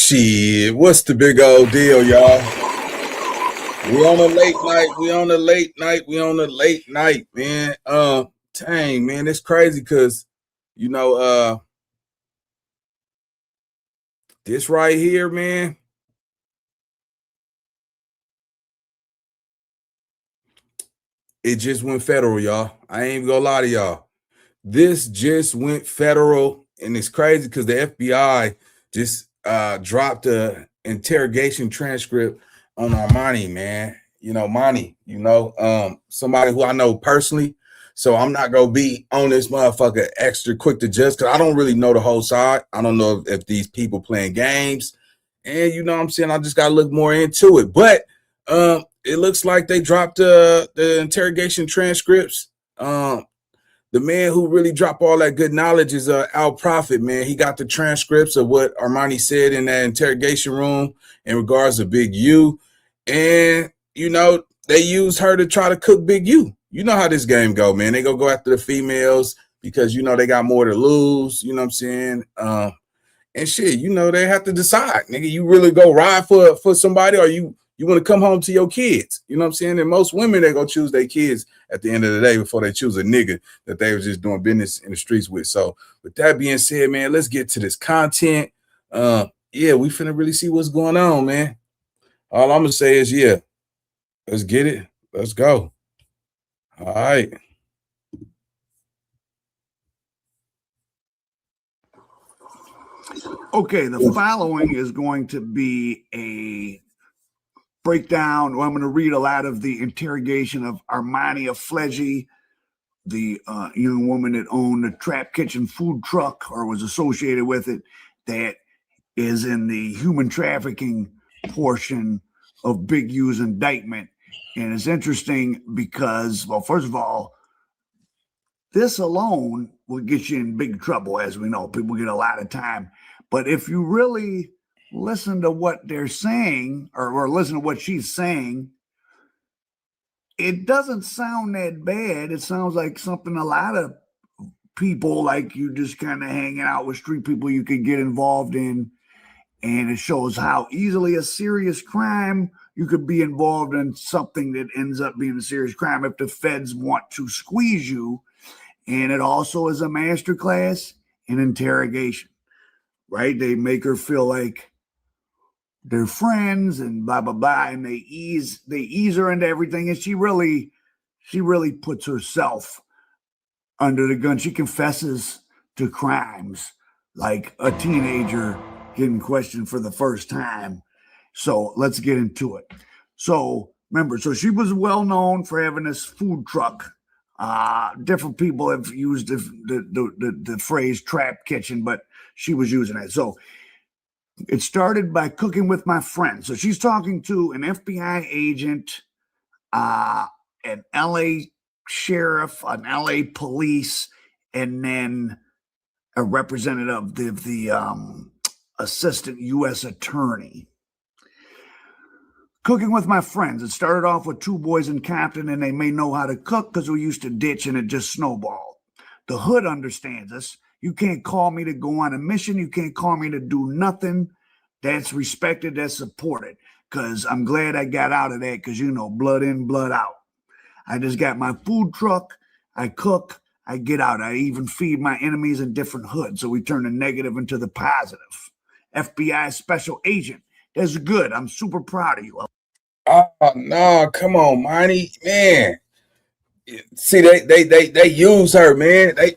Shit, what's the big old deal, y'all? We on a late night. We on a late night. We on a late night, man. Dang, man, it's crazy because you know, this right here, man. It just went federal, y'all. I ain't even gonna lie to y'all. This just went federal, and it's crazy because the FBI just dropped a interrogation transcript on Armani, man. You know, Monty, somebody who I know personally. So I'm not gonna be on this motherfucker extra quick to judge because I don't really know the whole side. I don't know if these people playing games. And you know what I'm saying? I just gotta look more into it. But it looks like they dropped the interrogation transcripts. The man who really dropped all that good knowledge is Al Prophet, man. He got the transcripts of what Armani said in that interrogation room in regards to Big U. And, they used her to try to cook Big U. You know how this game go, man. They go after the females because, they got more to lose. You know what I'm saying? And shit, they have to decide. Nigga, you really go ride for somebody or you want to come home to your kids. You know what I'm saying? And most women, they go choose their kids at the end of the day before they choose a nigga that they was just doing business in the streets with. So with that being said, man, let's get to this content. Yeah, we finna really see what's going on, man. All I'm gonna say is, yeah, let's get it. Let's go. All right. Okay, the following is going to be a breakdown. Well, I'm going to read a lot of the interrogation of Armani Aflleje, the young woman that owned the Trap Kitchen food truck or was associated with it, that is in the human trafficking portion of Big U's indictment. And it's interesting because, well, first of all, this alone will get you in big trouble, as we know. People get a lot of time. But if you really listen to what they're saying or listen to what she's saying, it doesn't sound that bad. It sounds like something a lot of people like you just kind of hanging out with street people you could get involved in. And it shows how easily a serious crime you could be involved in something that ends up being a serious crime if the feds want to squeeze you. And it also is a masterclass in interrogation, right? They make her feel like they're friends and blah, blah, blah. And they ease her into everything. And she really puts herself under the gun. She confesses to crimes like a teenager getting questioned for the first time. So let's get into it. So remember, she was well known for having this food truck. Different people have used the phrase trap kitchen, but she was using it. So it started by cooking with my friend. So she's talking to an FBI agent, an LA sheriff, an LA police, and then a representative of the assistant U.S. attorney. Cooking with my friends. It started off with two boys in Compton, and they may know how to cook because we used to ditch and it just snowballed. The hood understands us. You can't call me to go on a mission. You can't call me to do nothing. That's respected, that's supported. Because I'm glad I got out of that because, blood in, blood out. I just got my food truck. I cook. I get out. I even feed my enemies in different hoods. So we turn the negative into the positive. FBI special agent. That's good. I'm super proud of you. Oh no, come on, Monty, man. See, they use her, man. They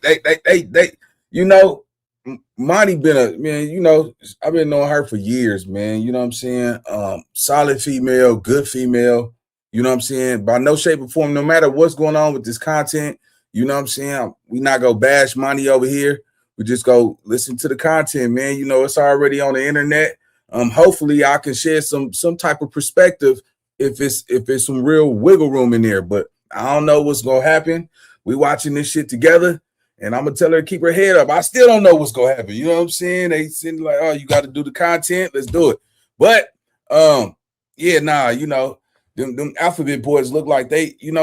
Monty been I've been knowing her for years, man. You know what I'm saying? Solid female, good female. You know what I'm saying? By no shape or form, no matter what's going on with this content, you know what I'm saying? We not go bash Monty over here. We just go listen to the content, man. It's already on the internet. Hopefully I can share some type of perspective if it's some real wiggle room in there, but I don't know what's gonna happen. We watching this shit together, and I'm gonna tell her to keep her head up. I still don't know what's gonna happen. You know what I'm saying? They seem like, oh, you got to do the content. Let's do it. But yeah, nah, them alphabet boys look like they, you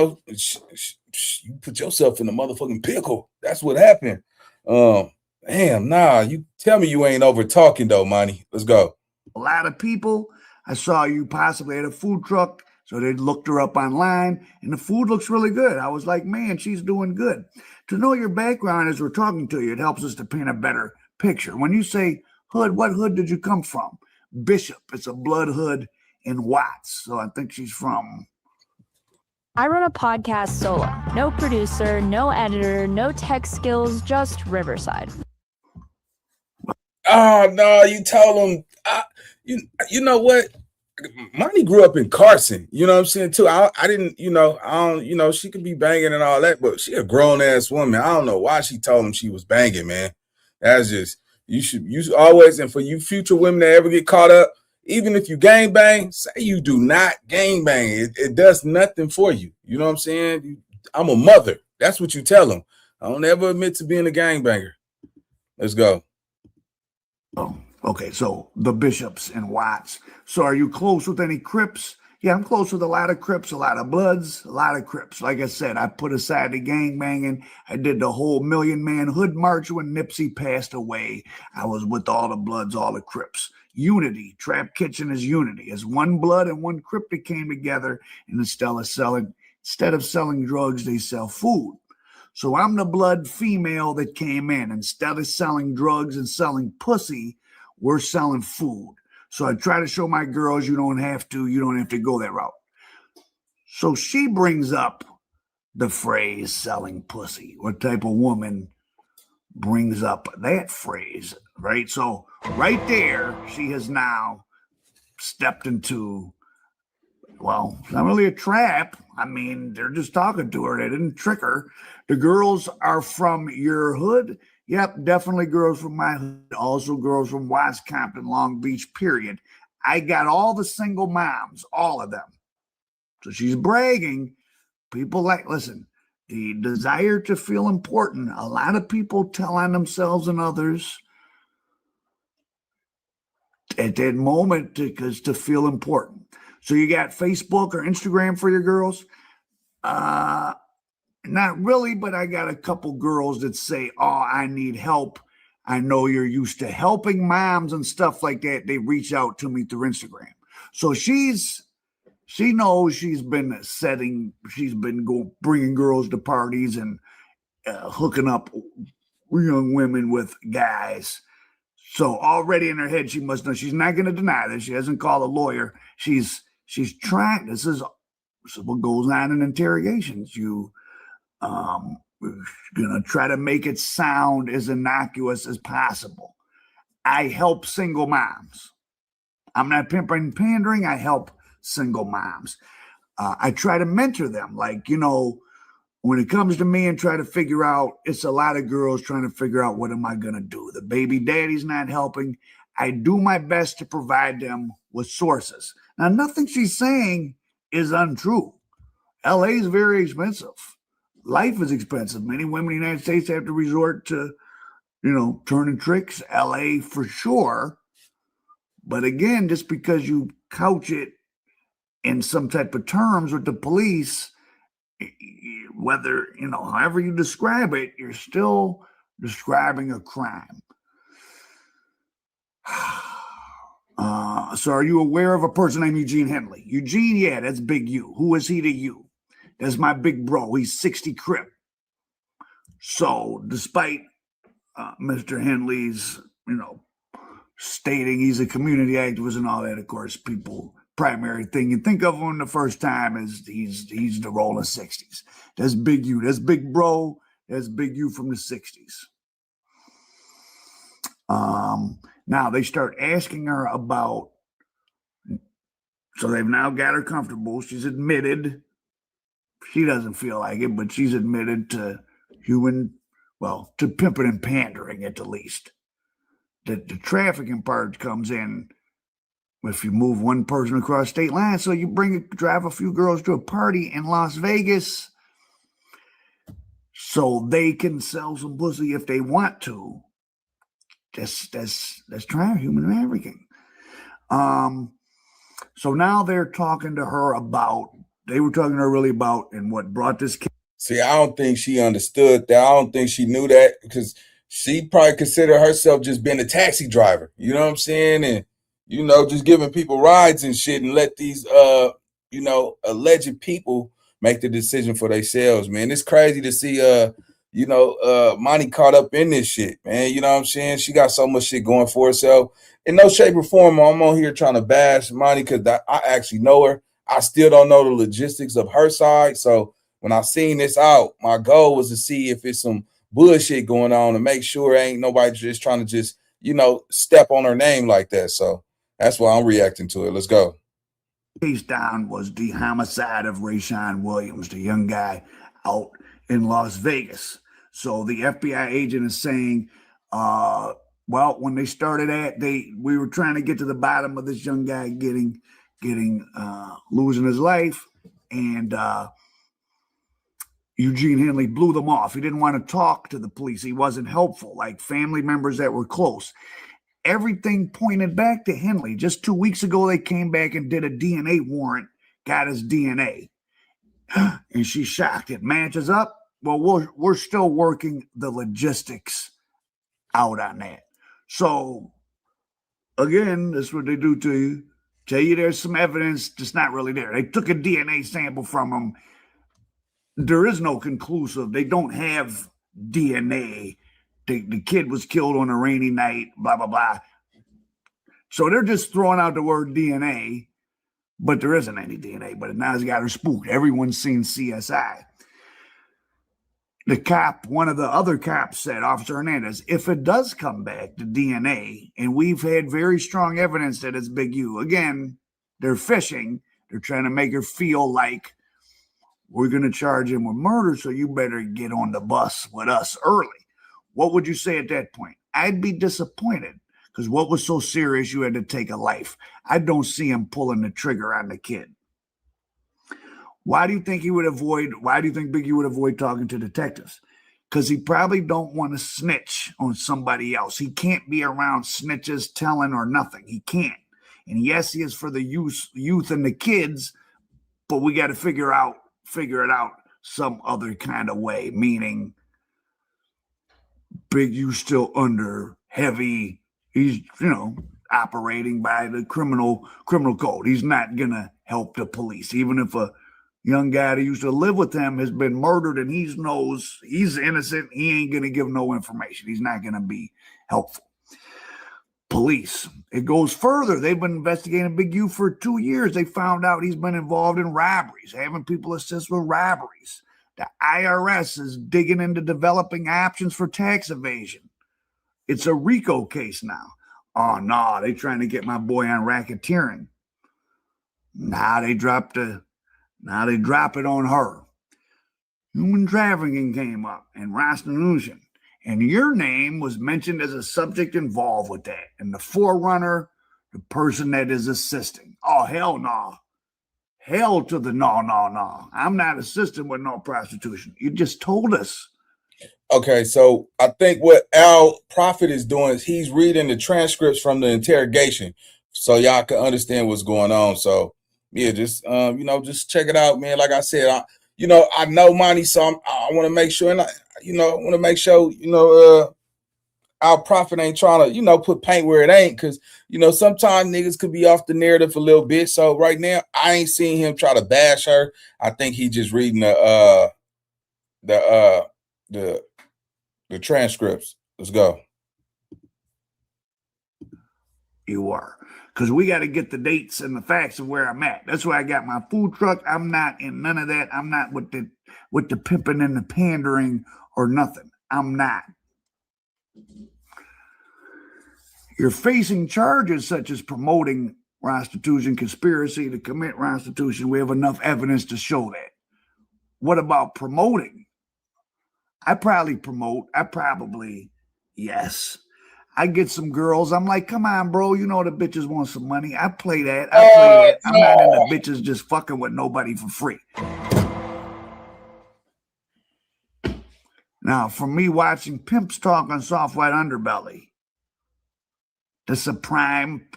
put yourself in a motherfucking pickle. That's what happened. Damn, nah. You tell me you ain't over talking though, Monty. Let's go. a lot of people. I saw you possibly at a food truck, so they looked her up online, and the food looks really good. I was like, man, she's doing good. To know your background as we're talking to you, it helps us to paint a better picture. When you say hood, what hood did you come from? Bishop. It's a blood hood in Watts. So I think she's from. I run a podcast solo. No producer, no editor, no tech skills, just Riverside. Oh no, you told him. You know what? Monty grew up in Carson. You know what I'm saying too. I didn't. I don't. She could be banging and all that, but she a grown ass woman. I don't know why she told him she was banging, man. That's just you should always, and for you future women that ever get caught up, even if you gang bang, say you do not gang bang. It does nothing for you. You know what I'm saying? I'm a mother. That's what you tell them. I don't ever admit to being a gang banger. Let's go. Oh, okay. So the Bishops and Watts. So are you close with any Crips? Yeah, I'm close with a lot of Crips, a lot of Bloods, a lot of Crips. Like I said, I put aside the gang banging. I did the whole Million Man Hood March when Nipsey passed away. I was with all the Bloods, all the Crips. Unity. Trap Kitchen is unity. It's one blood and one Crip that came together, and instead of selling drugs, they sell food. So I'm the blood female that came in. Instead of selling drugs and selling pussy, we're selling food. So I try to show my girls you don't have to go that route. So she brings up the phrase selling pussy. What type of woman brings up that phrase, right? So right there, she has now stepped into, well, it's not really a trap. I mean, they're just talking to her. They didn't trick her. The girls are from your hood. Yep, definitely girls from my hood. Also girls from Watts, Compton, Long Beach, period. I got all the single moms, all of them. So she's bragging. People listen, the desire to feel important. A lot of people tell on themselves and others at that moment because to feel important. So you got Facebook or Instagram for your girls? Not really, but I got a couple girls that say, oh, I need help. I know you're used to helping moms and stuff like that. They reach out to me through Instagram. So she knows she's been bringing girls to parties and hooking up young women with guys. So already in her head, she must know. She's not going to deny this. She hasn't called a lawyer. She's trying. This is what goes on in interrogations. Gonna try to make it sound as innocuous as possible. I help single moms. I'm not pimping and pandering. I help single moms. I try to mentor them. Like, when it comes to me and try to figure out, it's a lot of girls trying to figure out what am I going to do? The baby daddy's not helping. I do my best to provide them with sources. Now, nothing she's saying is untrue. LA is very expensive. Life is expensive. Many women in the United States have to resort to, turning tricks. LA for sure. But again, just because you couch it in some type of terms with the police, whether, however you describe it, you're still describing a crime. So are you aware of a person named Eugene Henley? Eugene, yeah, that's Big U. Who is he to you? That's my big bro. He's 60 Crip. So despite Mr. Henley's, stating he's a community activist and all that, of course, primary thing you think of him the first time is he's the Rollin 60s. That's Big U. That's big bro. That's Big U from the 60s. Now they start asking her about, so they've now got her comfortable. She's admitted. She doesn't feel like it, but she's admitted to to pimping and pandering at the least. The trafficking part comes in if you move one person across state lines. So you drive a few girls to a party in Las Vegas so they can sell some pussy if they want to. That's trying human trafficking. So now they're talking to her about. They were talking to her really about and what brought this case. See, I don't think she understood that. I don't think she knew that because she probably considered herself just being a taxi driver. You know what I'm saying? And just giving people rides and shit, and let these alleged people make the decision for themselves, man. It's crazy to see Monty caught up in this shit, man. You know what I'm saying? She got so much shit going for herself. In no shape or form, I'm on here trying to bash Monty because I actually know her. I still don't know the logistics of her side. So when I seen this out, my goal was to see if it's some bullshit going on and make sure ain't nobody just trying to step on her name like that. So that's why I'm reacting to it. Let's go. Case down was the homicide of Rayshawn Williams, the young guy out in Las Vegas. So the FBI agent is saying, well, when they started we were trying to get to the bottom of this young guy losing his life, and Eugene Henley blew them off. He didn't want to talk to the police. He wasn't helpful, like family members that were close. Everything pointed back to Henley. Just 2 weeks ago, they came back and did a DNA warrant, got his DNA. And she's shocked. It matches up. Well, we're still working the logistics out on that. So, again, that's what they do to you. Tell you there's some evidence that's not really there. They took a DNA sample from him. There is no conclusive. They don't have DNA. The kid was killed on a rainy night, blah, blah, blah. So they're just throwing out the word DNA, but there isn't any DNA. But now it's got her spooked. Everyone's seen CSI. The cop, one of the other cops said, Officer Hernandez, if it does come back to DNA, and we've had very strong evidence that it's Big U, again, they're fishing. They're trying to make her feel like we're going to charge him with murder, so you better get on the bus with us early. What would you say at that point? I'd be disappointed because what was so serious you had to take a life? I don't see him pulling the trigger on the kid. Why do you think Big U would avoid talking to detectives? Because he probably don't want to snitch on somebody else. He can't be around snitches, telling or nothing. He can't. And yes, he is for the youth and the kids, but we got to figure it out some other kind of way, meaning Big U still under heavy, he's, operating by the criminal code. He's not going to help the police. Even if a young guy that used to live with him has been murdered and he knows he's innocent, he ain't going to give no information. He's not going to be helpful. Police, it goes further. They've been investigating Big U for 2 years. They found out he's been involved in robberies, having people assist with robberies. The IRS is digging into developing options for tax evasion. It's a RICO case now. Oh, no, they're trying to get my boy on racketeering. Now they drop it on her. Human trafficking came up and prostitution. And your name was mentioned as a subject involved with that. And the forerunner, the person that is assisting. Oh, hell no. Hell to the no. I'm not assisting with no prostitution. You just told us. Okay, so I think what Al Prophet is doing is he's reading the transcripts from the interrogation so y'all can understand what's going on. So, yeah, just check it out, man. Like I said, I know Monty, so I want to make sure, and our Prophet ain't trying to, put paint where it ain't, because, sometimes niggas could be off the narrative a little bit. So right now, I ain't seen him try to bash her. I think he just reading the transcripts. Let's go. You are. Because we got to get the dates and the facts of where I'm at. That's why I got my food truck. I'm not in none of that. I'm not with the pimping and the pandering or nothing. I'm not. You're facing charges such as promoting prostitution, conspiracy to commit prostitution. We have enough evidence to show that. What about promoting? Yes. I get some girls. I'm like, come on, bro. You know the bitches want some money. I play that. I'm not into bitches just fucking with nobody for free. Now, for me watching pimps talk on Soft White Underbelly, that's a prime,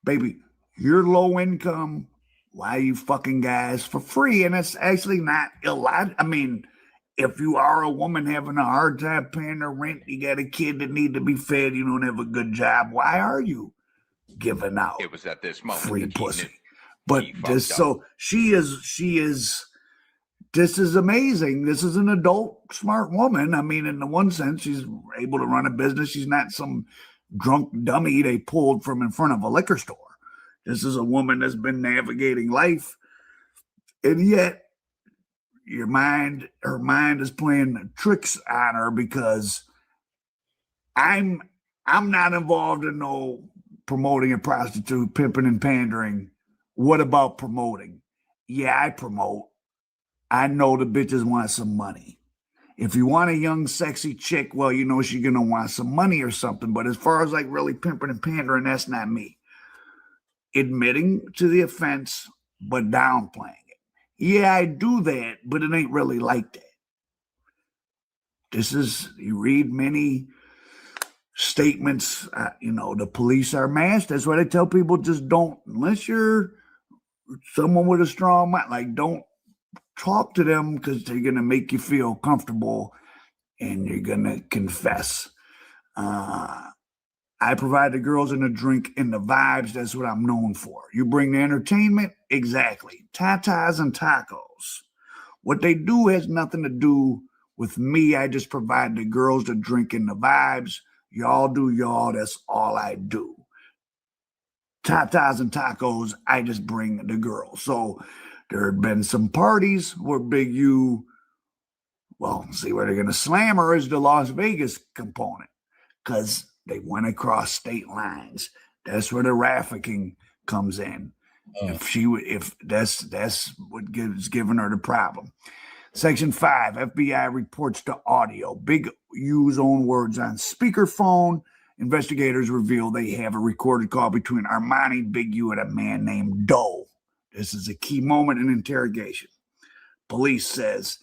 baby, you're low income. Why are you fucking guys for free? And it's actually not illogical. I mean, if you are a woman having a hard time paying her rent, you got a kid that need to be fed, you don't have a good job, why are you giving out It was at this moment free that he pussy. knew But he this, fucked up. so she is. This is amazing. This is an adult, smart woman. I mean, in the one sense, she's able to run a business. She's not some drunk dummy they pulled from in front of a liquor store. This is a woman that's been navigating life, and yet her mind is playing tricks on her because I'm not involved in no promoting a prostitute, pimping and pandering. What about promoting? Yeah, I promote. I know the bitches want some money. If you want a young, sexy chick, well, you know she's going to want some money or something. But as far as like really pimping and pandering, that's not me. Admitting to the offense, but downplaying it. Yeah, I do that, but it ain't really like that. This is, you read many statements, the police are masked. That's why they tell people just don't, unless you're someone with a strong mind, like don't talk to them because they're going to make you feel comfortable and you're going to confess. I provide the girls and the drink and the vibes. That's what I'm known for. You bring the entertainment? Exactly. Tatas and tacos. What they do has nothing to do with me. I just provide the girls the drink and the vibes. Y'all do y'all. That's all I do. Tatas and tacos, I just bring the girls. So there had been some parties where Big U, see where they're going to slam her is the Las Vegas component because they went across state lines. That's where the trafficking comes in. If that's what is giving her the problem. Section 5, FBI reports to audio. Big U's own words on speakerphone. Investigators reveal they have a recorded call between Armani, Big U, and a man named Doe. This is a key moment in interrogation. Police says,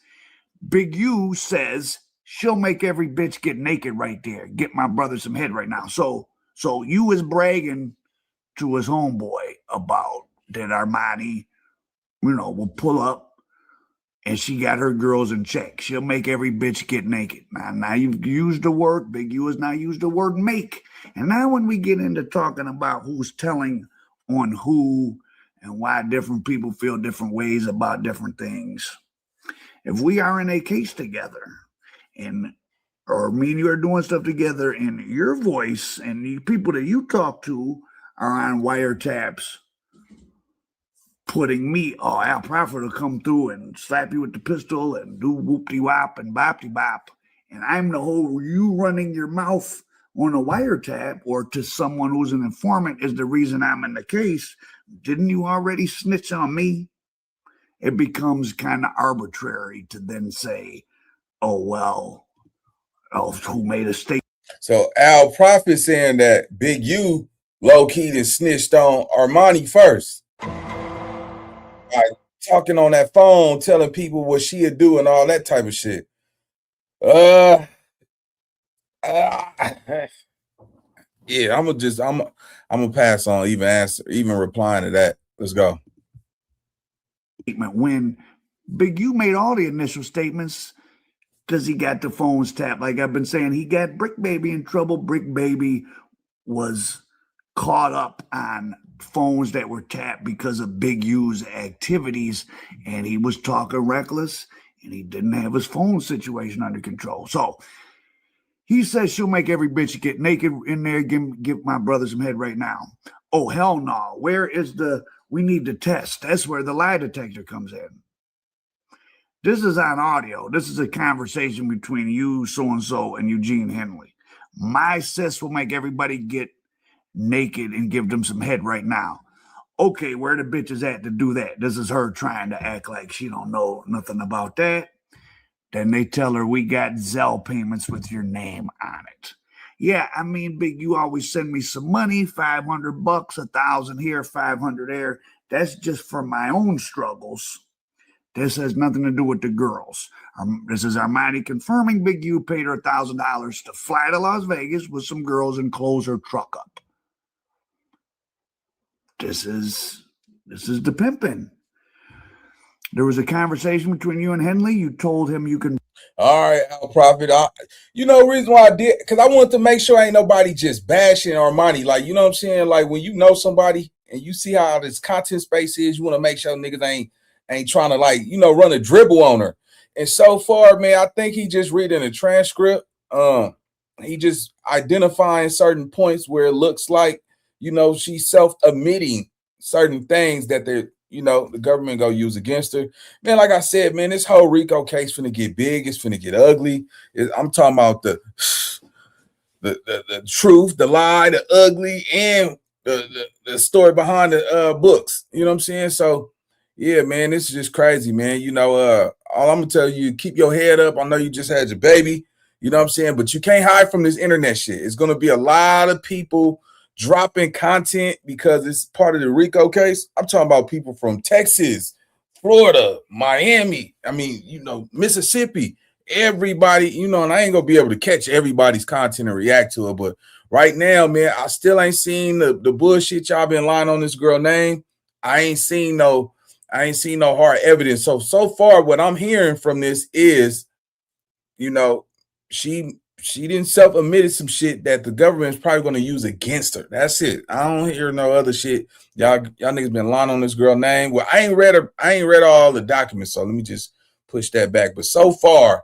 Big U says she'll make every bitch get naked right there. Get my brother some head right now. So you was bragging to his homeboy about that Armani, will pull up and she got her girls in check. She'll make every bitch get naked. Now you've used the word, Big U has now used the word make. And now when we get into talking about who's telling on who and why different people feel different ways about different things, if we are in a case together or me and you are doing stuff together and your voice and the people that you talk to are on wiretaps, putting me, Al Prophet will come through and slap you with the pistol and do whoop-de-wop and bop-de-bop. And I'm the whole, you running your mouth on a wiretap or to someone who's an informant is the reason I'm in the case. Didn't you already snitch on me? It becomes kind of arbitrary to then say, who made a statement? So Al Prophet saying that Big U low-key done snitched on Armani first. Like talking on that phone, telling people what she'd do and all that type of shit. Yeah, I'm gonna pass on even replying to that. Let's go. When Big U made all the initial statements because he got the phones tapped. Like I've been saying, he got Brick Baby in trouble. Brick Baby was caught up on phones that were tapped because of Big U's activities, and he was talking reckless, and he didn't have his phone situation under control. So he says she'll make every bitch get naked in there, give my brother some head right now. Oh, hell no. Where is we need to test. That's where the lie detector comes in. This is on audio. This is a conversation between you, so-and-so, and Eugene Henley. My sis will make everybody get naked and give them some head right now. Okay, where the bitch is at to do that? This is her trying to act like she don't know nothing about that. Then they tell her, we got Zelle payments with your name on it. Yeah, I mean, Big, you always send me some money, $500, 1,000 here, 500 there. That's just for my own struggles. This has nothing to do with the girls. This is Armani confirming Big U paid her $1,000 to fly to Las Vegas with some girls and close her truck up. This is the pimping. There was a conversation between you and Henley. You told him you can. All right, Al Prophet. You know, the reason why I did, because I wanted to make sure ain't nobody just bashing Armani. Like, you know what I'm saying? Like, when you know somebody and you see how this content space is, you want to make sure niggas ain't trying to, like, you know, run a dribble on her. And so far, man, I think he just reading a transcript. He just identifying certain points where it looks like, you know, she's self-admitting certain things that they're, you know, the government gonna use against her. Man, like I said, man, this whole RICO case finna get big. It's finna get ugly. I'm talking about the truth, the lie, the ugly, and the story behind the books. You know what I'm saying? So, yeah, man, this is just crazy, man. You know, all I'm gonna tell you, keep your head up. I know you just had your baby. You know what I'm saying? But you can't hide from this internet shit. It's gonna be a lot of people dropping content because it's part of the RICO case. I'm talking about people from Texas, Florida, Miami, I mean, you know, Mississippi, everybody, you know, and I ain't gonna be able to catch everybody's content and react to it. But right now, man, I still ain't seen the bullshit y'all been lying on this girl name. I ain't seen no hard evidence. So far, what I'm hearing from this is, you know, she didn't self-admitted some shit that the government is probably going to use against her. That's it. I don't hear no other shit. Y'all niggas been lying on this girl name. Well, I ain't read all the documents, so let me just push that back. But so far,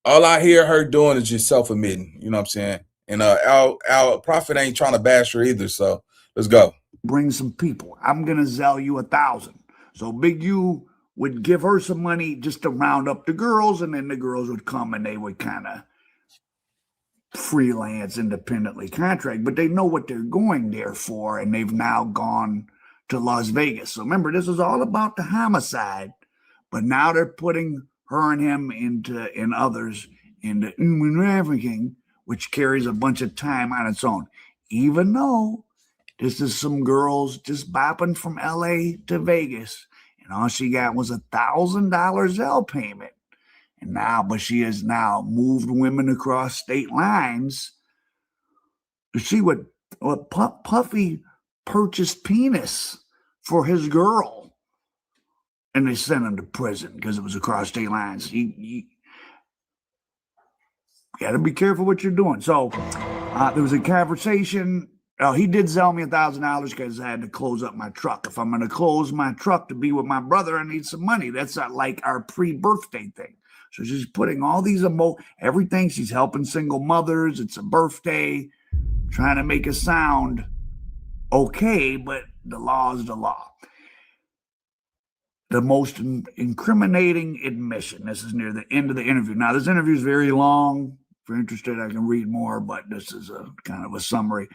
all I hear her doing is just self-admitting. You know what I'm saying? And Al Prophet ain't trying to bash her either. So let's go. Bring some people. I'm gonna sell you 1,000. So Big U would give her some money just to round up the girls, and then the girls would come and they would kind of freelance independently contract, but they know what they're going there for, and they've now gone to Las Vegas. So remember, this is all about the homicide, but now they're putting her and him and others into trafficking, which carries a bunch of time on its own. Even though this is some girls just bopping from LA to Vegas, and all she got was $1,000 Zelle payment. And now, but she has now moved women across state lines. You see what Puffy purchased penis for his girl, and they sent him to prison because it was across state lines. You got to be careful what you're doing. So there was a conversation. He did sell me $1,000 because I had to close up my truck. If I'm going to close my truck to be with my brother, I need some money. That's not like our pre-birthday thing. So she's putting all these everything. She's helping single mothers. It's a birthday, trying to make it sound okay, but the law is the law. The most incriminating admission. This is near the end of the interview. Now, this interview is very long. If you're interested, I can read more, but this is a kind of a summary.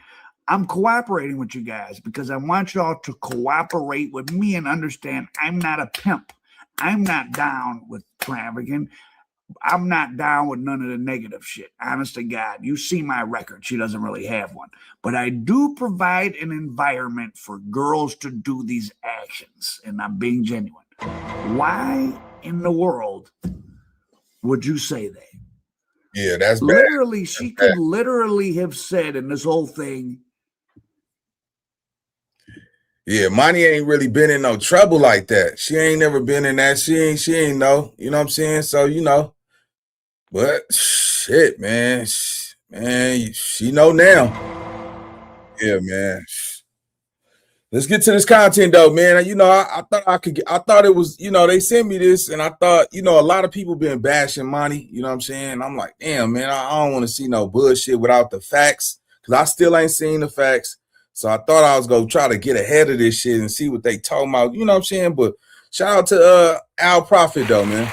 I'm cooperating with you guys because I want y'all to cooperate with me and understand I'm not a pimp. I'm not down with trafficking. I'm not down with none of the negative shit. Honest to God, you see my record. She doesn't really have one. But I do provide an environment for girls to do these actions, and I'm being genuine. Why in the world would you say that? Yeah, that's bad. Literally, she could literally have said in this whole thing, yeah, Money ain't really been in no trouble like that. She ain't never been in that. She ain't know. You know what I'm saying? So, you know, but shit, man, she know now. Yeah, man. Let's get to this content though, man. You know, I thought it was, you know, they sent me this and I thought, you know, a lot of people been bashing Money. You know what I'm saying? I'm like, damn, man, I don't want to see no bullshit without the facts because I still ain't seen the facts. So I thought I was going to try to get ahead of this shit and see what they talking about. You know what I'm saying? But shout out to Al Prophet though, man.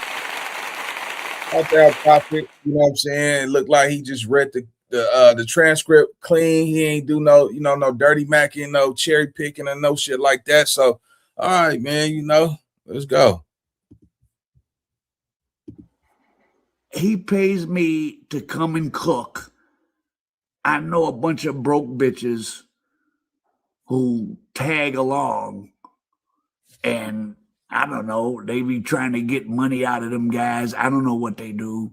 Shout out to Al Prophet. You know what I'm saying? It looked like he just read the transcript clean. He ain't do no, you know, no dirty macking, no cherry picking and no shit like that. So, all right, man, you know, let's go. He pays me to come and cook. I know a bunch of broke bitches who tag along, and I don't know, they be trying to get money out of them guys. I don't know what they do.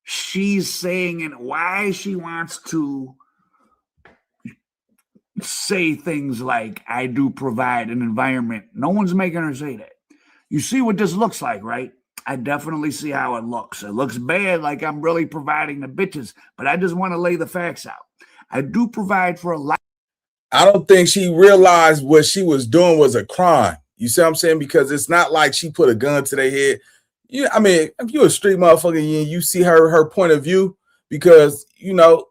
She's saying and why she wants to say things like, I do provide an environment. No one's making her say that. You see what this looks like, right? I definitely see how it looks. It looks bad, like I'm really providing the bitches, but I just want to lay the facts out. I do provide for a lot. I don't think she realized what she was doing was a crime. You see what I'm saying? Because it's not like she put a gun to their head. Yeah, I mean, if you're a street motherfucker and you see her point of view, because you know,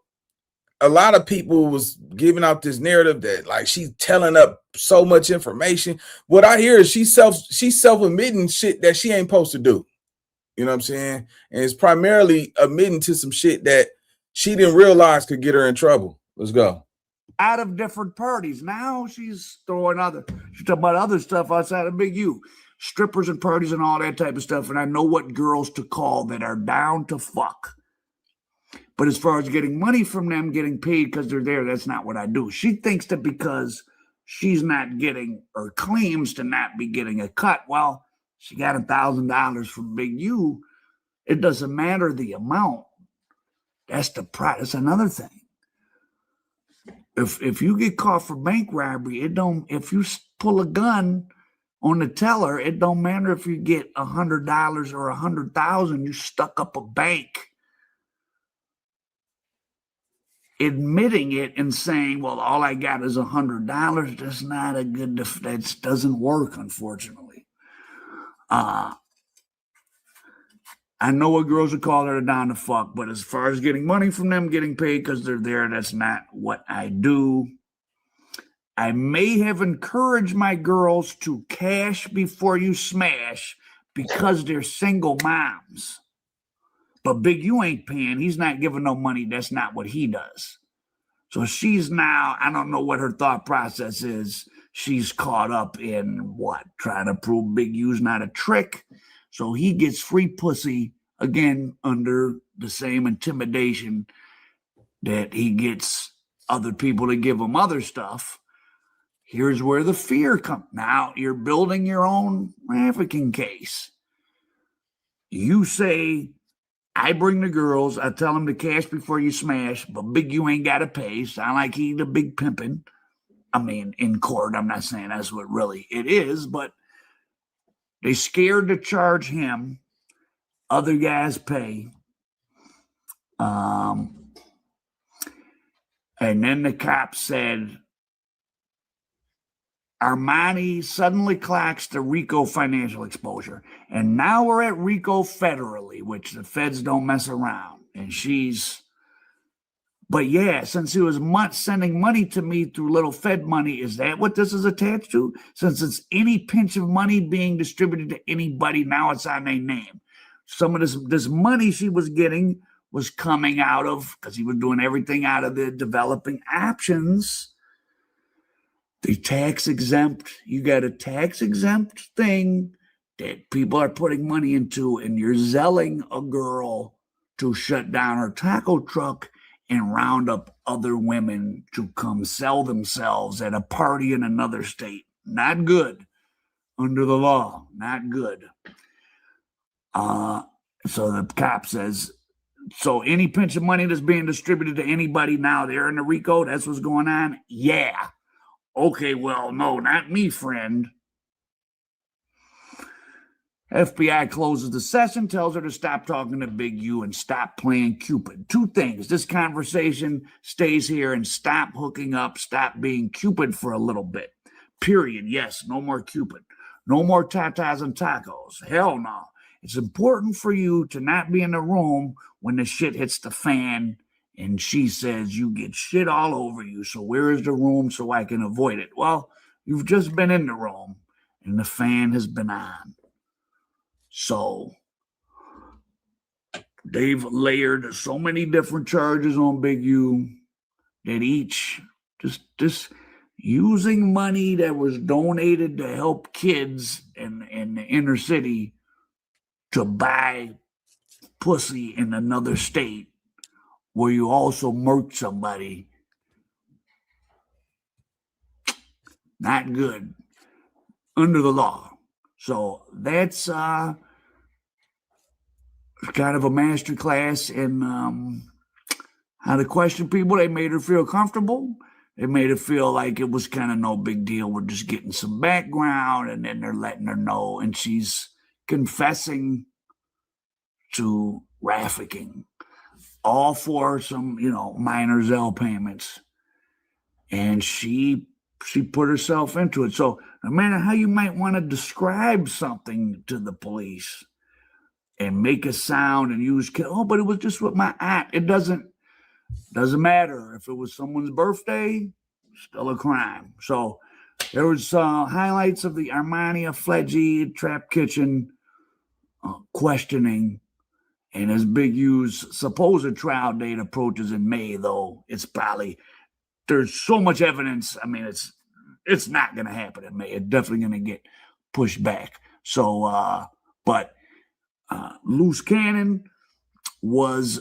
a lot of people was giving out this narrative that like she's telling up so much information. What I hear is she's self-admitting shit that she ain't supposed to do. You know what I'm saying? And it's primarily admitting to some shit that she didn't realize could get her in trouble. Let's go. Out of different parties. Now she's talking about other stuff outside of Big U. Strippers and parties and all that type of stuff. And I know what girls to call that are down to fuck. But as far as getting money from them, getting paid because they're there, that's not what I do. She thinks that because she's not getting, or claims to not be getting a cut, well, she got $1,000 from Big U. It doesn't matter the amount. That's the price. That's another thing. If you get caught for bank robbery, if you pull a gun on the teller, it don't matter if you get $100 or $100,000. You stuck up a bank. Admitting it and saying, well, all I got is $100, that's not a good, that doesn't work, unfortunately. I know what girls would call her down to fuck, but as far as getting money from them, getting paid because they're there, that's not what I do. I may have encouraged my girls to cash before you smash because they're single moms. But Big U ain't paying. He's not giving no money. That's not what he does. So she's now, I don't know what her thought process is. She's caught up in what? Trying to prove Big U's not a trick. So he gets free pussy, again, under the same intimidation that he gets other people to give him other stuff. Here's where the fear comes. Now you're building your own trafficking case. You say, I bring the girls, I tell them to cash before you smash, but Big U ain't got to pay. Sound like he the big pimpin'. I mean, in court, I'm not saying that's what really it is, but they scared to charge him. Other guys pay. And then the cop said, Armani suddenly clocks the RICO financial exposure. And now we're at RICO federally, which the feds don't mess around. And but yeah, since he was sending money to me through little Fed money, is that what this is attached to? Since it's any pinch of money being distributed to anybody, now it's on their name. Some of this money she was getting was coming out of, because he was doing everything out of the developing options. The tax exempt, you got a tax exempt thing that people are putting money into, and you're selling a girl to shut down her taco truck and round up other women to come sell themselves at a party in another state. Not good under the law, not good. So the cop says, so any pinch of money that's being distributed to anybody now, they're in the RICO, that's what's going on? Yeah. Okay, well, no, not me, friend. FBI closes the session, tells her to stop talking to Big U and stop playing Cupid. Two things. This conversation stays here and stop hooking up, stop being Cupid for a little bit. Period. Yes, no more Cupid. No more tatas and tacos. Hell no. It's important for you to not be in the room when the shit hits the fan and she says you get shit all over you. So where is the room so I can avoid it? Well, you've just been in the room and the fan has been on. So they've layered so many different charges on Big U that each just using money that was donated to help kids in the inner city to buy pussy in another state where you also murked somebody. Not good under the law. So that's kind of a master class in how to question people. They made her feel comfortable. They made it feel like it was kind of no big deal. We're just getting some background, and then they're letting her know, and she's confessing to trafficking, all for some, minor Zelle payments. And she put herself into it. So no matter how you might want to describe something to the police and make a sound and use, but it was just with my aunt. It doesn't matter. If it was someone's birthday, still a crime. So there was highlights of the Armani Aflleje Trap Kitchen questioning. And as Big U's supposed trial date approaches in May, though, there's so much evidence. I mean, it's not going to happen in May. It's definitely going to get pushed back. So, but Loose Cannon Loose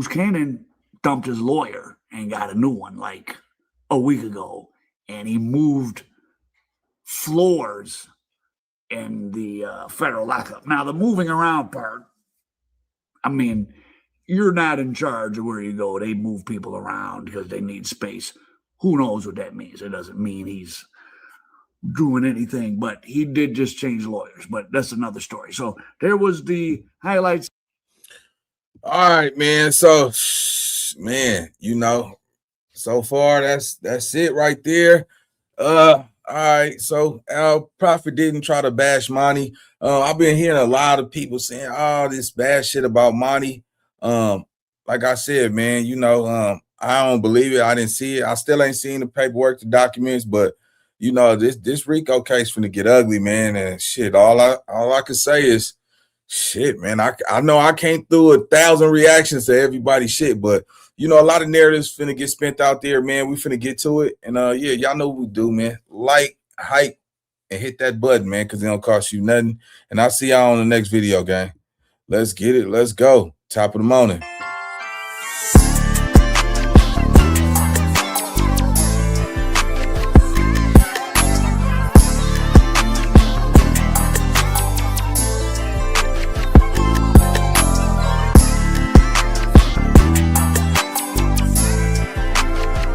Cannon dumped his lawyer and got a new one like a week ago, and he moved floors in the federal lockup. Now, the moving around part, I mean, you're not in charge of where you go. They move people around because they need space. Who knows what that means? It doesn't mean he's doing anything, but he did just change lawyers. But that's another story. So there was the highlights. All right, man. So, man, so far that's it right there. All right. So our prophet didn't try to bash Monty. I've been hearing a lot of people saying all this bad shit about Monty. Like I said, man, I don't believe it. I didn't see it. I still ain't seen the paperwork, the documents, but this RICO case finna get ugly, man. And shit, all I can say is shit, man. I know I can't do 1,000 reactions to everybody's shit, but a lot of narratives finna get spent out there, man. We finna get to it. And yeah, y'all know what we do, man. Like, hype, and hit that button, man, because it don't cost you nothing. And I'll see y'all on the next video, gang. Let's get it. Let's go. Top of the morning.